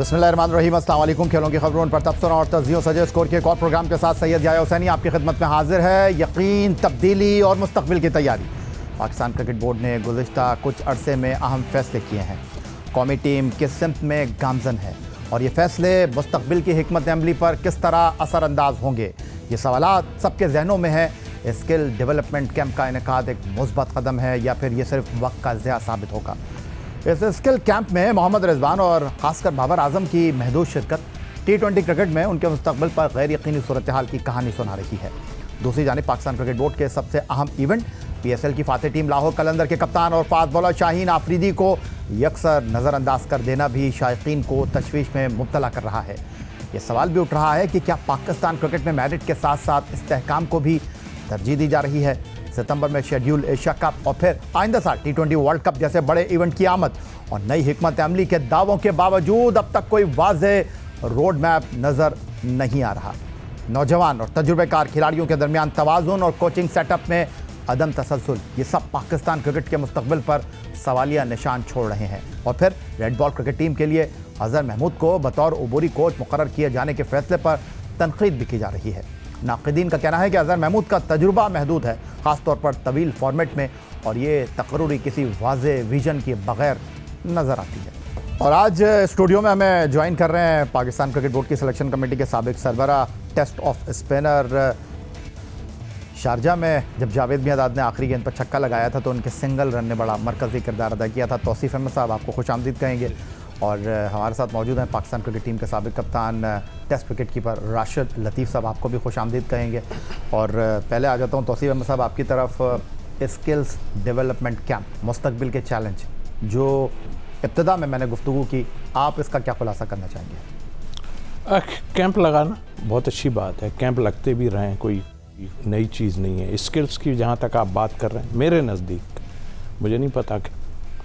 बिस्मिल्लाहिर्रहमानिर्रहीम, अस्सलाम वालेकुम। खेलों की खबरों पर तबसरा और तज़ियों सजे स्कोर के एक और प्रोग्राम के साथ सैयद याया हुसैनी आपकी खिदमत में हाजिर है। यकीन, तब्दीली और मुस्तकबिल की तैयारी। पाकिस्तान क्रिकेट बोर्ड ने गुज़िश्ता कुछ अरसे में अहम फैसले किए हैं। कौमी टीम किस सिमत में गामजन है और ये फैसले मुस्तकबिल की हिकमत अमली पर किस तरह असरअंदाज होंगे, ये सवालात सबके जहनों में है। स्किल डेवलपमेंट कैंप का इनेकाद एक मुस्बत कदम है या फिर ये सिर्फ वक्त का ज़िया साबित होगा। इस स्किल कैंप में मोहम्मद रिजवान और ख़ासकर बाबर आजम की महदूद शिरकत T20 क्रिकेट में उनके मुस्तकबिल पर गैर यकीनी सूरत हाल की कहानी सुना रही है। दूसरी जानिब पाकिस्तान क्रिकेट बोर्ड के सबसे अहम इवेंट PSL की फातेह टीम लाहौर कलंदर के कप्तान और फास्ट बॉलर शाहीन आफरीदी को यकसर नज़रअंदाज कर देना भी शायकीन को तशवीश में मुब्तला कर रहा है। ये सवाल भी उठ रहा है कि क्या पाकिस्तान क्रिकेट में मेरिट के साथ साथ इस्तेहकाम को भी तरजीह दी जा रही है। सितंबर में शेड्यूल एशिया कप और फिर आइंदा साल T20 वर्ल्ड कप जैसे बड़े इवेंट की आमद और नई हिकमत अमली के दावों के बावजूद अब तक कोई वाज़ेह रोड मैप नज़र नहीं आ रहा। नौजवान और तजुर्बेकार खिलाड़ियों के दरमियान तवाज़ुन और कोचिंग सेटअप में अदम तसलसल, ये सब पाकिस्तान क्रिकेट के मुस्तकबिल पर सवालिया निशान छोड़ रहे हैं। और फिर रेड बॉल क्रिकेट टीम के लिए अजहर महमूद को बतौर उबूरी कोच मुकर्रर किए जाने के फैसले पर तनकीद भी की जा रही है। नाक़िदीन का कहना है कि अजहर महमूद का तजुर्बा महदूद है, ख़ासतौर पर तवील फॉर्मेट में, और ये तकर्रुरी किसी वाज़ेह विजन के बगैर नज़र आती है। और आज स्टूडियो में हमें ज्वाइन कर रहे हैं पाकिस्तान क्रिकेट बोर्ड की सिलेक्शन कमेटी के साबिक सरबरा, टेस्ट ऑफ स्पिनर। शारजा में जब जावेद मियादाद ने आखिरी गेंद पर छक्का लगाया था तो उनके सिंगल रन ने बड़ा मरकज़ी किरदार अदा किया था। तौसीफ़ अहमद साहब आपको खुशामदीद कहेंगे। और हमारे साथ मौजूद हैं पाकिस्तान क्रिकेट टीम के साबिक कप्तान, टेस्ट विकेट कीपर राशिद लतीफ़ साहब, आपको भी खुशामदीद कहेंगे। और पहले आ जाता हूँ तौसीफ़ अहमद साहब आपकी तरफ। स्किल्स डेवलपमेंट कैंप, मुस्तकबिल के चैलेंज, जो इब्तिदा में मैंने गुफ्तगू की, आप इसका क्या खुलासा करना चाहेंगे? कैंप लगाना बहुत अच्छी बात है, कैंप लगते भी रहें, कोई नई चीज़ नहीं है। स्किल्स की जहाँ तक आप बात कर रहे हैं, मेरे नज़दीक, मुझे नहीं पता कि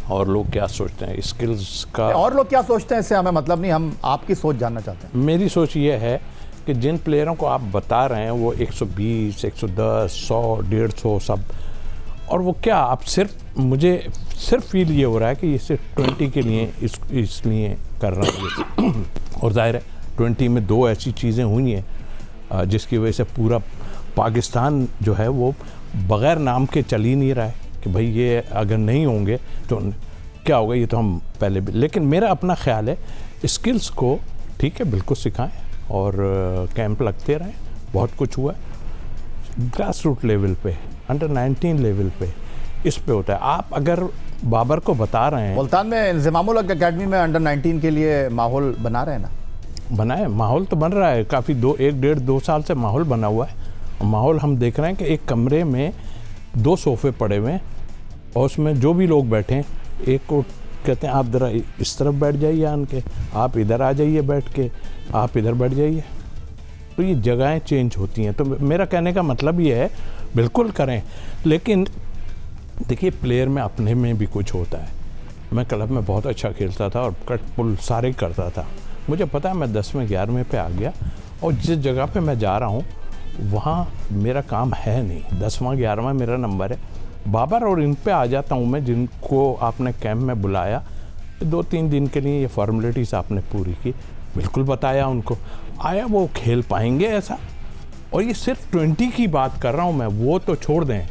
और लोग क्या सोचते हैं स्किल्स का। और लोग क्या सोचते हैं इससे हमें मतलब नहीं, हम आपकी सोच जानना चाहते हैं। मेरी सोच ये है कि जिन प्लेयरों को आप बता रहे हैं वो 120, 110, 100, 150 सब, और वो क्या आप सिर्फ, मुझे सिर्फ फील ये हो रहा है कि ये सिर्फ 20 के लिए इसलिए कर रहे हैं। और जाहिर है 20 में दो ऐसी चीज़ें हुई हैं जिसकी वजह से पूरा पाकिस्तान जो है वो बग़ैर नाम के चल ही नहीं रहा है कि भाई ये अगर नहीं होंगे तो क्या होगा। ये तो हम पहले भी, लेकिन मेरा अपना ख्याल है स्किल्स को ठीक है बिल्कुल सिखाएं और कैंप लगते रहें। बहुत कुछ हुआ है ग्रास रूट लेवल पे, अंडर 19 लेवल पे, इस पे होता है। आप अगर बाबर को बता रहे हैं, मुल्तान में इंज़िमामुल हक अकेडमी में अंडर 19 के लिए माहौल बना रहे हैं ना? बनाए, माहौल तो बन रहा है काफ़ी, 1-1.5-2 साल से माहौल बना हुआ है। माहौल हम देख रहे हैं कि एक कमरे में 2 सोफ़े पड़े हुए हैं और उसमें जो भी लोग बैठे हैं, एक को कहते हैं आप ज़रा इस तरफ बैठ जाइए आन के, आप इधर आ जाइए बैठ के, आप इधर बैठ जाइए। तो ये जगहें चेंज होती हैं। तो मेरा कहने का मतलब ये है बिल्कुल करें, लेकिन देखिए प्लेयर में अपने में भी कुछ होता है। मैं क्लब में बहुत अच्छा खेलता था और कट पुल सारे करता था। मुझे पता है मैं 10वें 11वें पे आ गया और जिस जगह पे मैं जा रहा हूँ वहाँ मेरा काम है नहीं, 10वां 11वां मेरा नंबर है। बाबर और इन पे आ जाता हूँ मैं, जिनको आपने कैंप में बुलाया 2-3 दिन के लिए, ये फॉर्मेलिटीज़ आपने पूरी की, बिल्कुल बताया उनको, आया वो खेल पाएंगे ऐसा। और ये सिर्फ 20 की बात कर रहा हूँ मैं, वो तो छोड़ दें,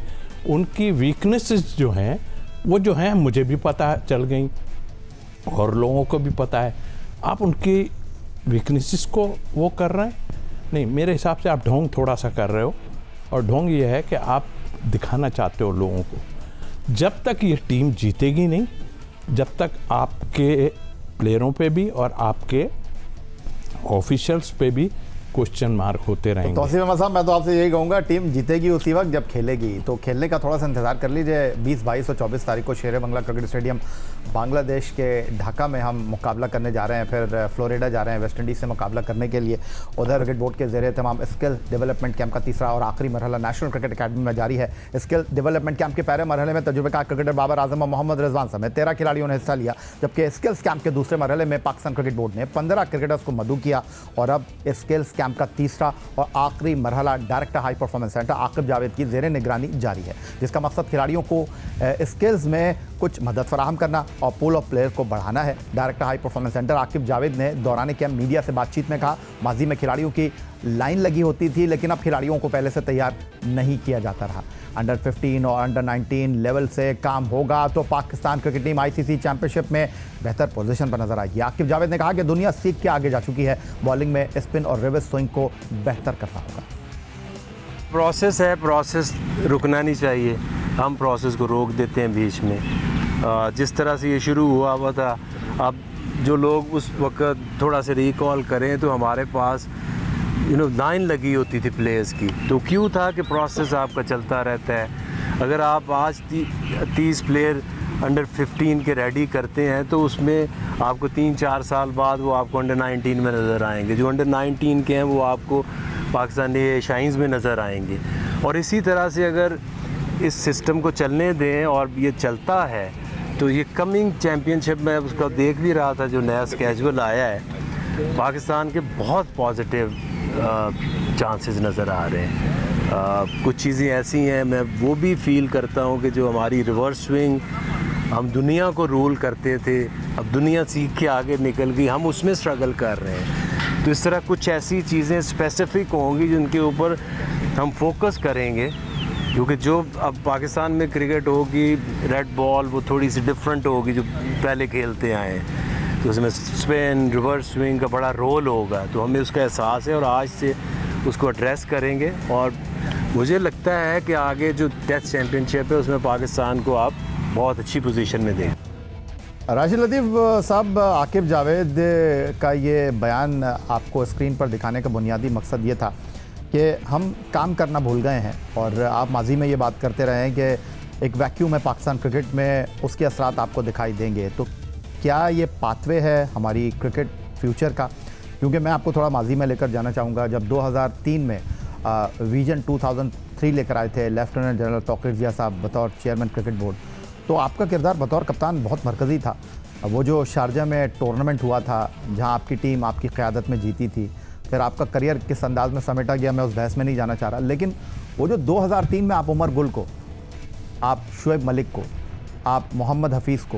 उनकी वीकनेसेस जो हैं वो जो हैं मुझे भी पता चल गई और लोगों को भी पता है। आप उनकी वीकनेसेस को वो कर रहे हैं नहीं, मेरे हिसाब से आप ढोंग थोड़ा सा कर रहे हो। और ढोंग ये है कि आप दिखाना चाहते हो लोगों को। जब तक ये टीम जीतेगी नहीं, जब तक आपके प्लेयरों पे भी और आपके ऑफिशियल्स पे भी क्वेश्चन मार्क होते रहेंगे। तौसीफ़ अहमद साहब, मैं तो आपसे यही कहूँगा, टीम जीतेगी उसी वक्त जब खेलेगी, तो खेलने का थोड़ा सा इंतज़ार कर लीजिए। 20, 22 और 24 तारीख को शेर बंगला क्रिकेट स्टेडियम बांग्लादेश के ढाका में हम मुकाबला करने जा रहे हैं, फिर फ्लोरिडा जा रहे हैं वेस्ट इंडीज़ से मुकाबला करने के लिए। उधर क्रिकेट बोर्ड के ज़रिए तमाम स्किल डेवलपमेंट कैंप का तीसरा और आखिरी मरहला नेशनल क्रिकेट अकेडमी में जारी है। स्किल डेवलपमेंट कैंप के पहले मरहले में तजुर्बेकार क्रिकेटर बाबर आजम और मोहम्मद रिजवान समेत 13 खिलाड़ियों ने हिस्सा लिया, जबकि स्किल्स कैंप के दूसरे मरहले में पाकिस्तान क्रिकेट बोर्ड ने 15 क्रिकेटर्स को मदऊ किया। और अब स्किल्स कैंप का तीसरा और आखिरी मरहला director high performance centre Aqib Javed की ज़ेरे निगरानी जारी है, जिसका मकसद खिलाड़ियों को स्किल्स में कुछ मदद फराहम करना, और पूल ऑफ प्लेयर को बढ़ाना है। Director high performance centre Aqib Javed ने दौरान कैंप मीडिया से बातचीत में कहा, माजी में खिलाड़ियों की लाइन लगी होती थी, लेकिन अब खिलाड़ियों को पहले से तैयार नहीं किया जाता रहा। अंडर 15 और अंडर 19 लेवल से काम होगा तो Pakistan cricket team ICC championship में बेहतर पोजीशन पर नजर आएगी। आकिब जावेद ने कहा कि दुनिया सीख के आगे जा चुकी है, बॉलिंग में स्पिन और रिवर्स स्विंग को बेहतर करना होगा। प्रोसेस है, प्रोसेस रुकना नहीं चाहिए। हम प्रोसेस को रोक देते हैं बीच में। जिस तरह से ये शुरू हुआ था, अब जो लोग उस वक्त थोड़ा से रिकॉल करें तो हमारे पास लाइन लगी होती थी प्लेयर्स की। तो क्यों था कि प्रोसेस आपका चलता रहता है। अगर आप आज 30 प्लेयर अंडर 15 के रेडी करते हैं तो उसमें आपको 3-4 साल बाद वो आपको अंडर 19 में नज़र आएंगे। जो अंडर 19 के हैं वो आपको पाकिस्तानी शाइन्स में नज़र आएंगे। और इसी तरह से अगर इस सिस्टम को चलने दें और ये चलता है तो ये कमिंग चैम्पियनशिप में उसका देख भी रहा था, जो नया स्केजुअल आया है, पाकिस्तान के बहुत पॉजिटिव चांसेस नज़र आ रहे हैं। कुछ चीज़ें ऐसी हैं, मैं वो भी फील करता हूँ कि जो हमारी रिवर्स स्विंग हम दुनिया को रूल करते थे, अब दुनिया सीख के आगे निकल गई, हम उसमें स्ट्रगल कर रहे हैं। तो इस तरह कुछ ऐसी चीज़ें स्पेसिफिक होंगी जिनके ऊपर हम फोकस करेंगे, क्योंकि जो अब पाकिस्तान में क्रिकेट होगी, रेड बॉल वो थोड़ी सी डिफरेंट होगी जो पहले खेलते आए हैं। तो उसमें स्पिन, रिवर्स स्विंग का बड़ा रोल होगा, तो हमें उसका एहसास है और आज से उसको एड्रेस करेंगे। और मुझे लगता है कि आगे जो टेस्ट चैम्पियनशिप है उसमें पाकिस्तान को आप बहुत अच्छी पोजीशन में दें। राशिद लतीफ़ साहब, आकिब जावेद का ये बयान आपको स्क्रीन पर दिखाने का बुनियादी मकसद ये था कि हम काम करना भूल गए हैं, और आप माजी में ये बात करते रहे हैं कि एक वैक्यूम है पाकिस्तान क्रिकेट में, उसके असरात आपको दिखाई देंगे। तो क्या ये पाथवे है हमारी क्रिकेट फ्यूचर का? क्योंकि मैं आपको थोड़ा माजी में लेकर जाना चाहूँगा। जब 2003 में विजन 2003 लेकर आए थे लेफ्टिनेंट जनरल तौक़ीर जिया साहब बतौर चेयरमैन क्रिकेट बोर्ड, तो आपका किरदार बतौर कप्तान बहुत मरकज़ी था। वो जो शारजा में टूर्नामेंट हुआ था जहाँ आपकी टीम आपकी क़यादत में जीती थी, फिर आपका करियर किस अंदाज में समेटा गया, मैं उस बहस में नहीं जाना चाह रहा, लेकिन वो जो 2003 में आप उमर गुल को, आप शुएब मलिक को, आप मोहम्मद हफीज़ को,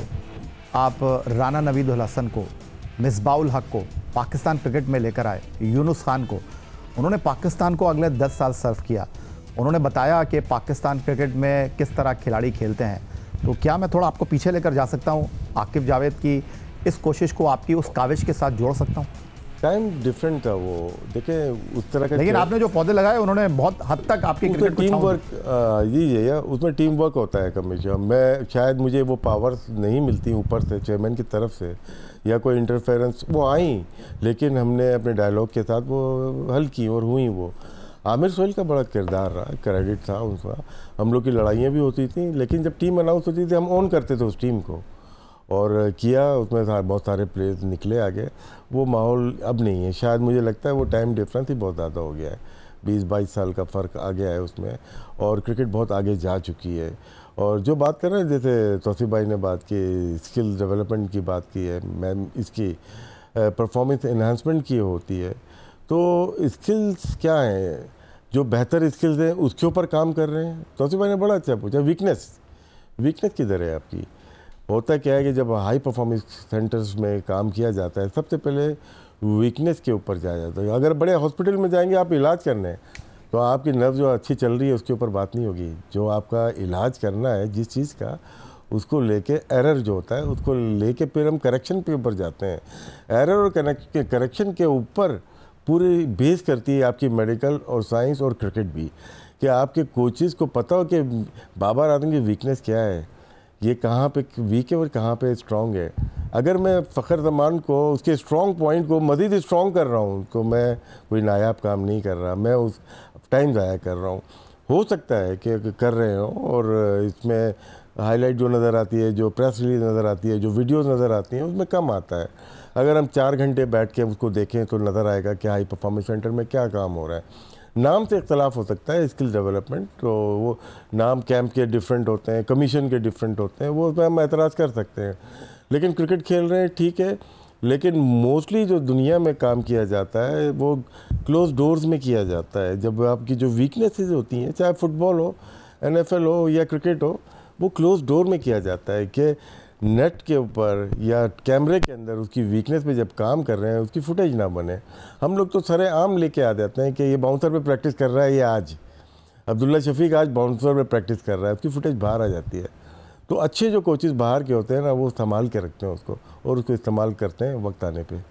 आप राना नवीदुल हसन को, मिसबाउल हक को पाकिस्तान क्रिकेट में लेकर आए, यूनुस खान को, उन्होंने पाकिस्तान को अगले 10 साल सर्व किया। उन्होंने बताया कि पाकिस्तान क्रिकेट में किस तरह खिलाड़ी खेलते हैं। तो क्या मैं थोड़ा आपको पीछे लेकर जा सकता हूँ, आकिब जावेद की इस कोशिश को आपकी उस काविश के साथ जोड़ सकता हूँ? टाइम डिफरेंट था वो, देखिए उस तरह का, लेकिन आपने जो पौधे लगाए उन्होंने बहुत हद तक आपकी क्रिकेट को टीम वर्क यही है यार, उसमें टीम वर्क होता है हमेशा। मैं शायद मुझे वो पावर्स नहीं मिलती ऊपर से चेयरमैन की तरफ से या कोई इंटरफेरेंस, वो आई लेकिन हमने अपने डायलॉग के साथ वो हल की और हुई। वो आमिर सोहेल का बड़ा किरदार रहा, क्रेडिट था उनका। हम लोग की लड़ाइयाँ भी होती थी, लेकिन जब टीम अनाउंस होती थी हम ऑन करते थे उस टीम को और किया, उसमें बहुत सारे प्लेयर्स निकले आगे। वो माहौल अब नहीं है, शायद मुझे लगता है वो टाइम डिफरेंस ही बहुत ज़्यादा हो गया है। 20-22 साल का फ़र्क आ गया है उसमें, और क्रिकेट बहुत आगे जा चुकी है। और जो बात कर रहे हैं, जैसे तौसीफ भाई ने बात की, स्किल डेवलपमेंट की बात की है, मैम इसकी परफॉर्मेंस इन्हांसमेंट की होती है, तो स्किल्स क्या हैं, जो बेहतर स्किल्स हैं उसके ऊपर काम कर रहे हैं। तौसीफ भाई ने बड़ा अच्छा पूछा, वीकनेस किधर है आपकी? होता क्या है कि जब हाई परफॉर्मेंस सेंटर्स में काम किया जाता है, सबसे पहले वीकनेस के ऊपर जाया जाता है। अगर बड़े हॉस्पिटल में जाएंगे आप इलाज करने, तो आपकी नर्व जो अच्छी चल रही है उसके ऊपर बात नहीं होगी। जो आपका इलाज करना है जिस चीज़ का, उसको लेके एरर जो होता है उसको लेके फिर हम करेक्शन पे ऊपर जाते हैं। एरर और करेक्शन के ऊपर पूरी बेस करती है आपकी मेडिकल और साइंस और क्रिकेट भी, कि आपके कोचेज़ को पता हो कि बाबर आदम की वीकनेस क्या है, ये कहाँ पे वीक है और कहाँ पे स्ट्रॉन्ग है। अगर मैं फ़खर ज़मान को उसके स्ट्रॉन्ग पॉइंट को मज़ीद स्ट्रॉन्ग कर रहा हूँ तो मैं कोई नायाब काम नहीं कर रहा, मैं उस टाइम ज़ाया कर रहा हूँ। हो सकता है कि कर रहे हो, और इसमें हाईलाइट जो नज़र आती है, जो प्रेस रिलीज नज़र आती है, जो वीडियोस नज़र आती हैं, उसमें कम आता है। अगर हम 4 घंटे बैठ के उसको देखें तो नज़र आएगा कि हाई परफॉर्मेंस सेंटर में क्या काम हो रहा है। नाम से इख्तलाफ हो सकता है, स्किल डेवलपमेंट, तो वो नाम कैंप के डिफरेंट होते हैं, कमीशन के डिफरेंट होते हैं, वो हम एतराज़ कर सकते हैं। लेकिन क्रिकेट खेल रहे हैं ठीक है, लेकिन मोस्टली जो दुनिया में काम किया जाता है वो क्लोज डोर्स में किया जाता है। जब आपकी जो वीकनेसेस होती हैं, चाहे फुटबॉल हो, NFL हो या क्रिकेट हो, वो क्लोज डोर में किया जाता है कि नेट के ऊपर या कैमरे के अंदर उसकी वीकनेस पे जब काम कर रहे हैं उसकी फुटेज ना बने। हम लोग तो सरेआम लेके आ जाते हैं कि ये बाउंसर पे प्रैक्टिस कर रहा है, ये आज अब्दुल्ला शफीक आज बाउंसर पे प्रैक्टिस कर रहा है, उसकी फुटेज बाहर आ जाती है। तो अच्छे जो कोचेज़ बाहर के होते हैं ना, वो संभाल के रखते हैं उसको और उसको इस्तेमाल करते हैं वक्त आने पे।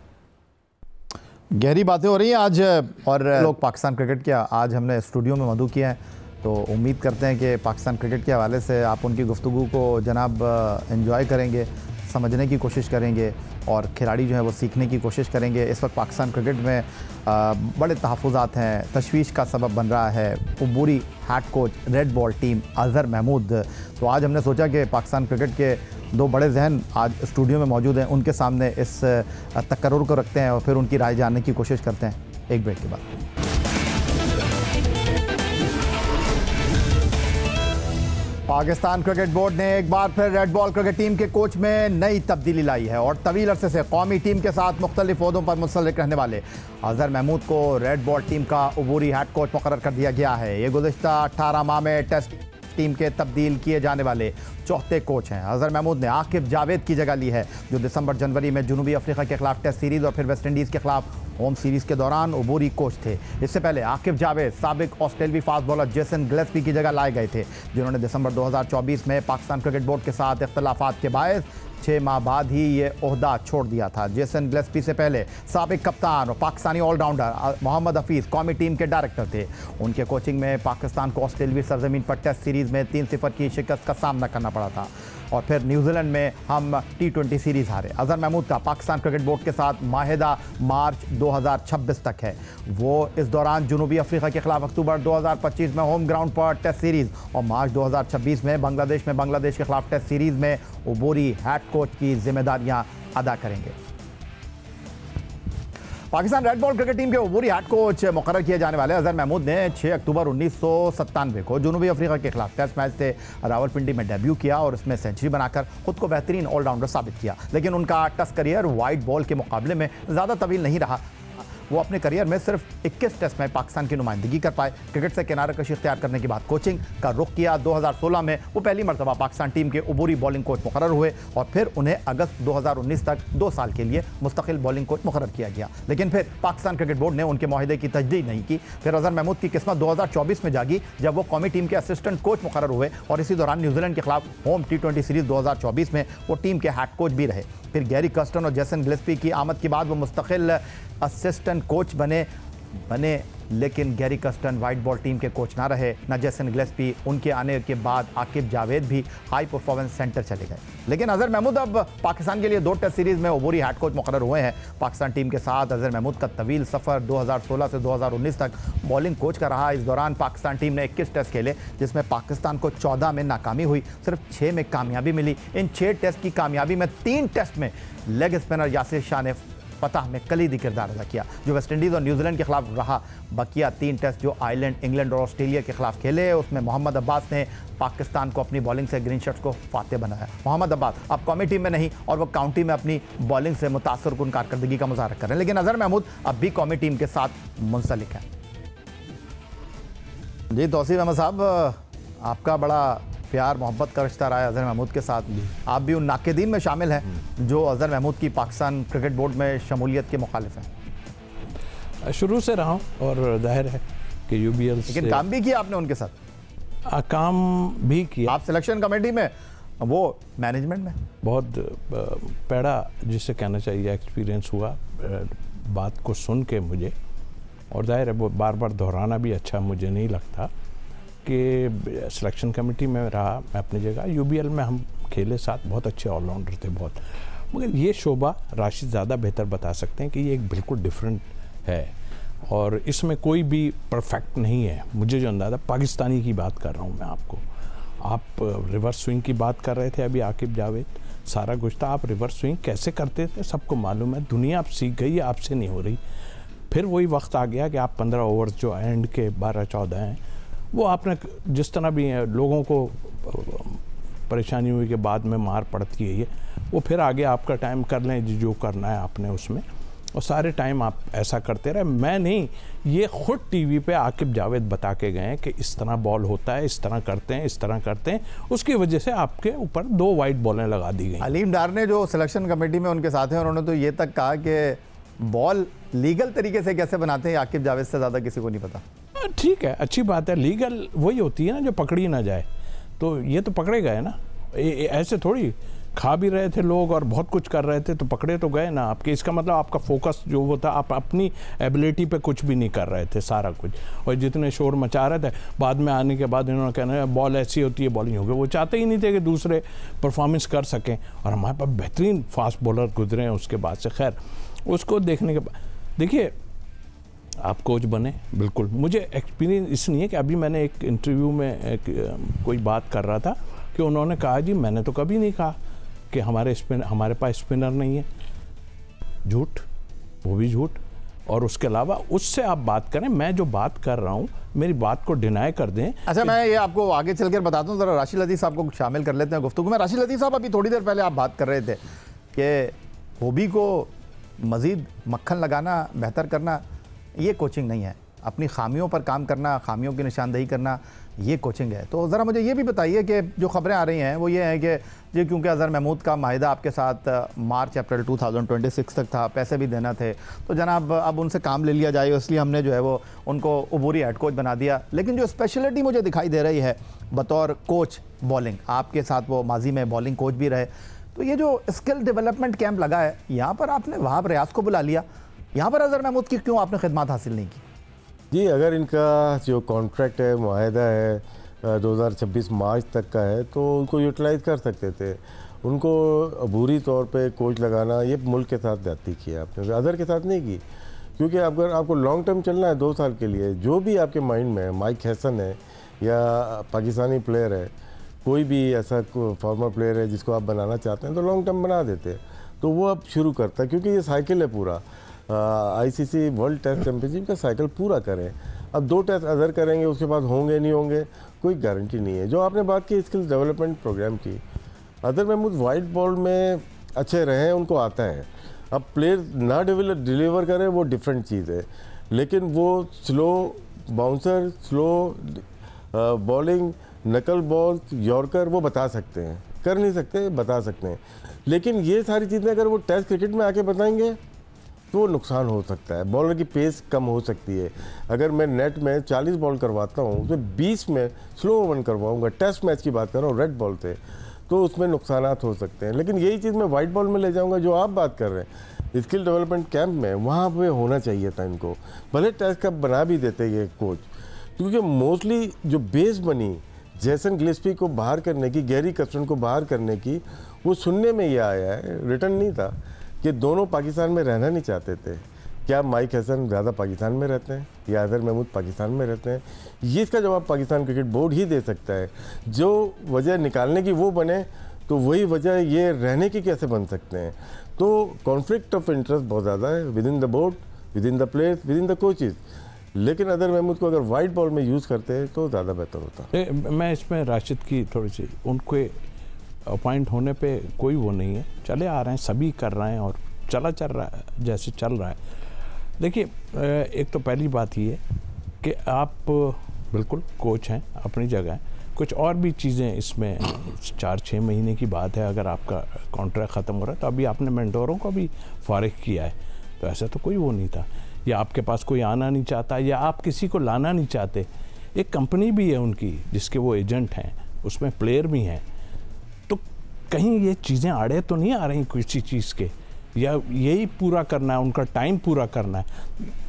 गहरी बातें हो रही हैं आज, और लोग पाकिस्तान क्रिकेट के आज हमने स्टूडियो में मधु किया है, तो उम्मीद करते हैं कि पाकिस्तान क्रिकेट के हवाले से आप उनकी गुफ्तगू को जनाब एंजॉय करेंगे, समझने की कोशिश करेंगे और खिलाड़ी जो है वो सीखने की कोशिश करेंगे। इस वक्त पाकिस्तान क्रिकेट में बड़े तहफ़्फ़ुज़ात हैं, तशवीश का सबब बन रहा है उबूरी head coach red ball team Azhar Mahmood. तो आज हमने सोचा कि पाकिस्तान क्रिकेट के दो बड़े जहन आज स्टूडियो में मौजूद हैं, उनके सामने इस तकर्रुर को रखते हैं और फिर उनकी राय जानने की कोशिश करते हैं एक ब्रेक के बाद। पाकिस्तान क्रिकेट बोर्ड ने एक बार फिर रेड बॉल क्रिकेट टीम के कोच में नई तब्दीली लाई है और तवील अरसे से कौमी टीम के साथ मुख्तलिफ ओहदों पर मुंसलिक रहने वाले अज़हर महमूद को रेड बॉल टीम का उबूरी हेड कोच मुकर्रर कर दिया गया है। ये गुज़िश्ता 18 माह में टेस्ट टीम के तब्दील किए जाने वाले चौथे कोच हैं। अज़हर महमूद ने आकिब जावेद की जगह ली है, जो दिसंबर जनवरी में जनूबी अफ्रीका के खिलाफ टेस्ट सीरीज़ और फिर वेस्ट इंडीज़ के खिलाफ होम सीरीज़ के दौरान उबूरी कोच थे। इससे पहले आकिब जावेद साबिक ऑस्ट्रेलवी फास्ट बॉलर जेसन गिलेस्पी की जगह लाए गए थे, जिन्होंने दिसंबर 2024 में पाकिस्तान क्रिकेट बोर्ड के साथ इख्तलाफात के बायस 6 माह बाद ही ये ओहदा छोड़ दिया था। जेसन गिलेस्पी से पहले साबिक कप्तान और पाकिस्तानी ऑलराउंडर मोहम्मद हफीज़ कौमी टीम के डायरेक्टर थे। उनके कोचिंग में पाकिस्तान को ऑस्ट्रेलवी सरजमीन पर टेस्ट सीरीज़ में 3-0 की शिकस्त का सामना करना पड़ा था और फिर न्यूजीलैंड में हम T20 सीरीज़ हारे। अज़हर महमूद का पाकिस्तान क्रिकेट बोर्ड के साथ माहिदा मार्च 2026 तक है। वो इस दौरान जनूबी अफ्रीका के खिलाफ अक्टूबर 2025 में होम ग्राउंड पर टेस्ट सीरीज़ और मार्च 2026 में बांग्लादेश के खिलाफ टेस्ट सीरीज़ में उबूरी हेड कोच की जिम्मेदारियां अदा करेंगे। Pakistan red ball cricket team के उबूरी हेड कोच मुकर्रर किए जाने वाले अज़हर महमूद ने 6 अक्टूबर 1997 को जनूबी अफ्रीका के खिलाफ टेस्ट मैच से रावलपिंडी में डेब्यू किया और उसमें सेंचुरी बनाकर खुद को बेहतरीन ऑलराउंडर साबित किया। लेकिन उनका टेस्ट करियर वाइट बॉल के मुकाबले में ज़्यादा तवील नहीं रहा। वो अपने करियर में सिर्फ 21 टेस्ट में पाकिस्तान की नुमाइंदगी कर पाए। क्रिकेट से किनारा कशी इख्तियार करने के बाद कोचिंग का रुख किया। 2016 में वो पहली मरतबा पाकिस्तान टीम के उबूरी बॉलिंग कोच मुकर्रर हुए और फिर उन्हें अगस्त 2019 तक 2 साल के लिए मुस्तकिल बॉलिंग कोच मुकर्रर किया गया। लेकिन फिर पाकिस्तान क्रिकेट बोर्ड ने उनके मुआहदे की तजदीद नहीं की। फिर अज़हर महमूद की किस्मत 2024 में जागी, जब वो कौमी टीम के असिस्टेंट कोच मुकर्रर हुए और इसी दौरान न्यूजीलैंड के खिलाफ होम T20 सीरीज़ 2024 में वो टीम के हेड कोच भी रहे। फिर गैरी कर्स्टन और जेसन गिलेस्पी की आमद के बाद वो मुस्तकिल असिस्टेंट कोच बने, लेकिन Gary Kirsten white ball team के कोच ना रहे, ना जेसन गिलेस्पी। उनके आने के बाद आकिब जावेद भी हाई परफॉर्मेंस सेंटर चले गए। लेकिन अज़हर महमूद अब पाकिस्तान के लिए 2 टेस्ट सीरीज़ में उबूरी हेड कोच मुकर्रर हुए हैं। पाकिस्तान टीम के साथ अज़हर महमूद का तवील सफ़र 2016 से 2019 तक बॉलिंग कोच का रहा। इस दौरान पाकिस्तान टीम ने 21 टेस्ट खेले, जिसमें पाकिस्तान को 14 में नाकामी हुई, सिर्फ 6 में कामयाबी मिली। इन 6 टेस्ट की कामयाबी में 3 टेस्ट में लेग स्पिनर यासिर शाह ने फतह में कलीदी किरदार अदा किया, जो वेस्ट इंडीज़ और न्यूजीलैंड के खिलाफ रहा। बकिया 3 टेस्ट जो आयरलैंड, इंग्लैंड और ऑस्ट्रेलिया के खिलाफ खेले, उसमें मोहम्मद अब्बास ने पाकिस्तान को अपनी बॉलिंग से ग्रीन शर्ट्स को फातेह बनाया। मोहम्मद अब्बास अब कौमी टीम में नहीं और वो काउंटी में अपनी बॉलिंग से मुतासरकुन कारकर्दगी का मुजाहरा कर रहे हैं, लेकिन अज़हर महमूद अब भी कौमी टीम के साथ मुंसलिक है। जी तौसीफ अहमद साहब, आपका बड़ा प्यार मोहब्बत का रिश्ता रहा है अज़हर महमूद के साथ। आप भी उन नाक़िदीन में शामिल हैं जो अज़हर महमूद की पाकिस्तान क्रिकेट बोर्ड में शमूलियत के मुखालिफ हैं। शुरू से रहा हूँ और जाहिर है कि UBL लेकिन काम भी किया आपने उनके साथ? काम भी किया। आप सिलेक्शन कमेटी में, वो मैनेजमेंट में। बहुत पैड़ा जिसे कहना चाहिए एक्सपीरियंस हुआ बात को सुन के मुझे, और जाहिर है वो बार बार दोहराना भी अच्छा मुझे नहीं लगता कि सिलेक्शन कमेटी में रहा मैं अपनी जगह। UBL में हम खेले साथ, बहुत अच्छे ऑलराउंडर थे बहुत, मगर ये शोबा राशिद ज़्यादा बेहतर बता सकते हैं कि ये एक बिल्कुल डिफरेंट है और इसमें कोई भी परफेक्ट नहीं है। मुझे जो अंदाज़ा, पाकिस्तानी की बात कर रहा हूँ मैं आपको, आप रिवर्स स्विंग की बात कर रहे थे अभी आकिब जावेद, सारा कुछ था। आप रिवर्स स्विंग कैसे करते थे सबको मालूम है, दुनिया आप सीख गई है, आपसे नहीं हो रही। फिर वही वक्त आ गया कि आप 15 ओवर्स जो एंड के 12-14 हैं, वो आपने जिस तरह भी लोगों को परेशानी हुई के बाद में मार पड़ती है ये, वो फिर आगे आपका टाइम कर लें जो करना है आपने उसमें, और सारे टाइम आप ऐसा करते रहे। मैं नहीं, ये खुद टीवी पे आकिब जावेद बता के गए कि इस तरह बॉल होता है, इस तरह करते हैं, इस तरह करते हैं, उसकी वजह से आपके ऊपर 2 वाइट बॉलें लगा दी गई। अलीम डार ने जो सिलेक्शन कमेटी में उनके साथ हैं, उन्होंने तो ये तक कहा कि बॉल लीगल तरीके से कैसे बनाते हैं आकिब जावेद से ज़्यादा किसी को नहीं पता। ठीक है, अच्छी बात है, लीगल वही होती है ना जो पकड़ी ना जाए। तो ये तो पकड़े गए ना, ऐसे थोड़ी खा भी रहे थे लोग और बहुत कुछ कर रहे थे तो पकड़े तो गए ना आपके। इसका मतलब आपका फोकस जो होता, आप अपनी एबिलिटी पे कुछ भी नहीं कर रहे थे सारा कुछ, और जितने शोर मचा रहे थे बाद में आने के बाद इन्होंने कहना बॉल ऐसी होती है, बॉलिंग हो गई। वो चाहते ही नहीं थे कि दूसरे परफॉर्मेंस कर सकें, और हमारे पास बेहतरीन फास्ट बॉलर गुजरे हैं उसके बाद से। खैर, उसको देखने के बाद देखिए, आप कोच बने, बिल्कुल मुझे एक्सपीरियंस इसलिए है कि अभी मैंने एक इंटरव्यू में कोई बात कर रहा था कि उन्होंने कहा जी मैंने तो कभी नहीं कहा कि हमारे पास स्पिनर नहीं है। झूठ, वो भी झूठ। और उसके अलावा उससे आप बात करें, मैं जो बात कर रहा हूँ मेरी बात को डिनाई कर दें। अच्छा, मैं ये आपको आगे चलकर बताता हूँ, ज़रा राशिद लतीफ़ साहब को शामिल कर लेते हैं गुफ्तगू में। राशिद लतीफ़ साहब, अभी थोड़ी देर पहले आप बात कर रहे थे कि हॉबी को मज़ीद मक्खन लगाना, बेहतर करना, ये कोचिंग नहीं है। अपनी खामियों पर काम करना, खामियों की निशानदेही करना, ये कोचिंग है। तो ज़रा मुझे ये भी बताइए कि जो खबरें आ रही हैं वो ये हैं कि जी क्योंकि अज़हर महमूद का माहिदा आपके साथ मार्च अप्रैल 2026 तक था, पैसे भी देना थे, तो जनाब अब उनसे काम ले लिया जाए, इसलिए हमने जो है वो उनको अबूरी हेड कोच बना दिया। लेकिन जो स्पेशलिटी मुझे दिखाई दे रही है बतौर कोच बॉलिंग, आपके साथ वो माजी में बॉलिंग कोच भी रहे, तो ये जो स्किल डेवलपमेंट कैंप लगा है, यहाँ पर आपने वहाब रियाज को बुला लिया, यहाँ पर अज़हर महमूद की क्यों आपने खिदमत हासिल नहीं की? जी, अगर इनका जो कॉन्ट्रैक्ट है, मुआहदा है 2026 मार्च तक का है, तो उनको यूटिलाइज़ कर सकते थे। उनको अबूरी तौर पे कोच लगाना, ये मुल्क के साथ जाती किया आपने, अदर के साथ नहीं की। क्योंकि अगर आपको लॉन्ग टर्म चलना है 2 साल के लिए, जो भी आपके माइंड में है, माइक हैसन है या पाकिस्तानी प्लेयर है, कोई भी ऐसा फॉर्मर प्लेयर है जिसको आप बनाना चाहते हैं, तो लॉन्ग टर्म बना देते। तो वो अब शुरू करता है, क्योंकि ये साइकिल है पूरा। आईसीसी वर्ल्ड टेस्ट चैम्पियनशिप का साइकिल पूरा करें। अब 2 टेस्ट अदर करेंगे, उसके बाद होंगे नहीं होंगे, कोई गारंटी नहीं है। जो आपने बात की स्किल डेवलपमेंट प्रोग्राम की, अदर महमूद वाइट बॉल में अच्छे रहे, उनको आता है। अब प्लेयर ना डिलीवर करें वो डिफरेंट चीज़ है, लेकिन वो स्लो बाउंसर, स्लो बॉलिंग, नकल बॉल, यॉर्कर वो बता सकते हैं। कर नहीं सकते, बता सकते हैं। लेकिन ये सारी चीज़ें अगर वो टेस्ट क्रिकेट में आके बताएंगे तो नुकसान हो सकता है। बॉलर की पेस कम हो सकती है। अगर मैं नेट में 40 बॉल करवाता हूँ तो 20 में स्लो ओवन करवाऊँगा, टेस्ट मैच की बात कर रहा हूँ, रेड बॉल से, तो उसमें नुकसान हो सकते हैं। लेकिन यही चीज़ मैं वाइट बॉल में ले जाऊँगा, जो आप बात कर रहे हैं स्किल डेवलपमेंट कैंप में, वहाँ पे होना चाहिए था इनको। भले टेस्ट कप बना भी देते ये कोच, क्योंकि मोस्टली जो बेस बनी जैसन गिलेस्पी को बाहर करने की, गैरी कर्स्टन को बाहर करने की, वो सुनने में ये आया है, रिटर्न नहीं था, कि दोनों पाकिस्तान में रहना नहीं चाहते थे। क्या माइक हैसन ज़्यादा पाकिस्तान में रहते हैं या अज़हर महमूद पाकिस्तान में रहते हैं? ये इसका जवाब पाकिस्तान क्रिकेट बोर्ड ही दे सकता है। जो वजह निकालने की वो बने, तो वही वजह ये रहने की कैसे बन सकते हैं? तो कॉन्फ्लिक्ट ऑफ इंटरेस्ट बहुत ज़्यादा है with in the board, with in the players, with in the coaches. लेकिन अज़हर महमूद को अगर वाइट बॉल में यूज़ करते हैं तो ज़्यादा बेहतर होता। मैं इसमें राशिद की थोड़ी सी, उनको अपॉइंट होने पे कोई वो नहीं है, चले आ रहे हैं, सभी कर रहे हैं और चल रहा है जैसे चल रहा है। देखिए, एक तो पहली बात ये है कि आप बिल्कुल कोच हैं, अपनी जगह है। कुछ और भी चीज़ें इसमें 4-6 महीने की बात है, अगर आपका कॉन्ट्रैक्ट ख़त्म हो रहा है तो अभी आपने मेंटोरों को भी फारिग किया है, तो ऐसा तो कोई वो नहीं था, या आपके पास कोई आना नहीं चाहता, या आप किसी को लाना नहीं चाहते। एक कंपनी भी है उनकी जिसके वो एजेंट हैं, उसमें प्लेयर भी हैं, तो कहीं ये चीज़ें आड़े तो नहीं आ रही किसी चीज़ के, या यही पूरा करना है, उनका टाइम पूरा करना है,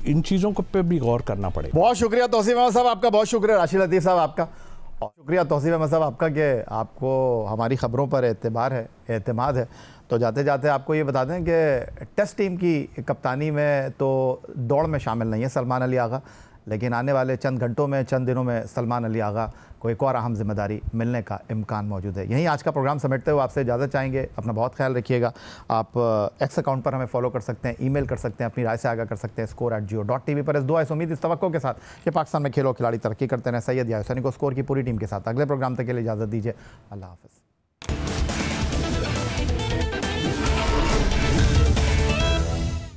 इन चीज़ों को पे भी गौर करना पड़ेगा। बहुत शुक्रिया तौसीफ अहमद साहब आपका, बहुत शुक्रिया राशिद लतीफ़ साहब आपका, और शुक्रिया तौसीफ अहमद साहब आपका कि आपको हमारी ख़बरों पर एतमाद है। तो जाते जाते आपको ये बता दें कि टेस्ट टीम की कप्तानी में तो दौड़ में शामिल नहीं है सलमान अली आगा, लेकिन आने वाले चंद घंटों में, चंद दिनों में सलमान अली आगा को एक और अहम जिम्मेदारी मिलने का इम्कान मौजूद है। यहीं आज का प्रोग्राम समेटते हुए आपसे इजाज़त चाहेंगे। अपना बहुत ख्याल रखिएगा। आप एक्स अकाउंट पर हमें फॉलो कर सकते हैं, ईमेल कर सकते हैं, अपनी राय से आगाह कर सकते हैं score@jio.tv पर। इस दुआ इस उम्मीद, इस तवक्को के साथ कि पाकिस्तान में खेलों खिलाड़ी तरक्की करते हैं, सैयद या हुसैनी को स्कोर की पूरी टीम के साथ अगले प्रोग्राम तक के लिए इजाज़त दीजिए। अल्लाह हाफ़िज़।